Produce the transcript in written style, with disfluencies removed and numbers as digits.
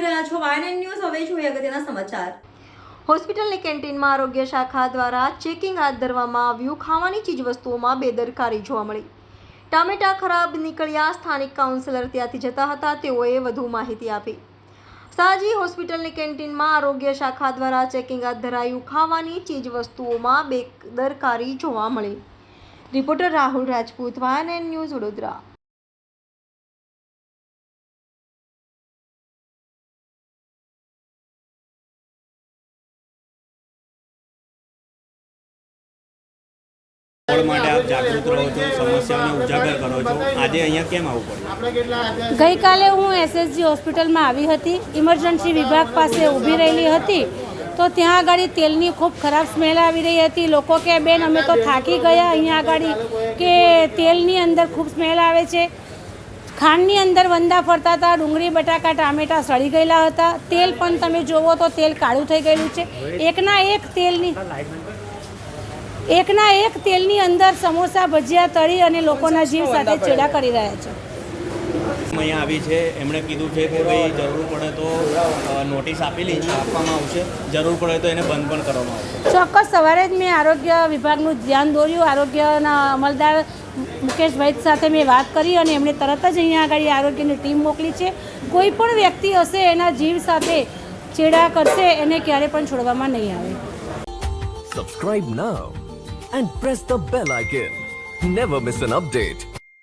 રહ્યા છો વાયન ન્યૂઝ। હવે જોઈએ અગત્યના સમાચાર। હોસ્પિટલની કેન્ટીનમાં આરોગ્ય શાખા દ્વારા ચેકિંગ હાથ ધરવામાં આવ્યું। ખાવાની ચીજવસ્તુઓમાં બેદરકારી જોવા મળી। ટામેટા ખરાબ નીકળ્યા। સ્થાનિક કાઉન્સિલર ત્યાંથી જતા હતા, તેઓએ વધુ માહિતી આપી। સાજી હોસ્પિટલની કેન્ટીનમાં આરોગ્ય શાખા દ્વારા ચેકિંગ હાથ ધરાયું। ખાવાની ચીજવસ્તુઓમાં બેદરકારી જોવા મળી। રિપોર્ટર રાહુલ રાજપૂત, વાયન ન્યૂઝ, વડોદરા। માટે આપ જાગૃત રહો છો, સમસ્યાઓને ઉજાગર કરો છો, આજે અહીંયા કેમ આવવું પડ્યું? ગઈકાલે હું એસએસજી હોસ્પિટલમાં આવી હતી, ઇમરજન્સી વિભાગ પાસે ઊભી રહેલી હતી, તો ત્યાં આગળ તેલની ખૂબ ખરાબ સ્મેલ આવી રહી હતી। લોકો કે બેન અમે તો થાકી ગયા, અહીંયા આગળ કે તેલની અંદર ખૂબ સ્મેલ આવે છે। ખાંડની અંદર વંદા ફરતા હતા, ડુંગળી, બટાકા, ટામેટા સડી ગયેલા હતા। તેલ પણ તમે જોવો તો તેલ કાળું થઈ ગયેલું છે। એકના એક તેલની અંદર સમોસા, ભજીયા તળી અને લોકોના જીવ સાથે ચેડા કરી રહ્યા છે। અહીંયા આવી છે, એમણે કીધું છે કે ભાઈ જરૂર પડે તો નોટિસ આપેલી છે, આપવામાં આવશે, જરૂર પડે તો એને બંધ પણ કરવામાં આવશે। ચોક્કસ સવારે જ મેં આરોગ્ય વિભાગનું ધ્યાન દોર્યું। આરોગ્યના અમલદાર મુકેશભાઈ સાથે મેં વાત કરી અને એમણે તરત જ અહીંયા આગળ આરોગ્યની ટીમ મોકલી છે। કોઈ પણ વ્યક્તિ હશે એના જીવ સાથે ચેડા કરશે એને ક્યારે પણ છોડવામાં નહીં આવે। Subscribe now and press the bell icon. Never miss an update.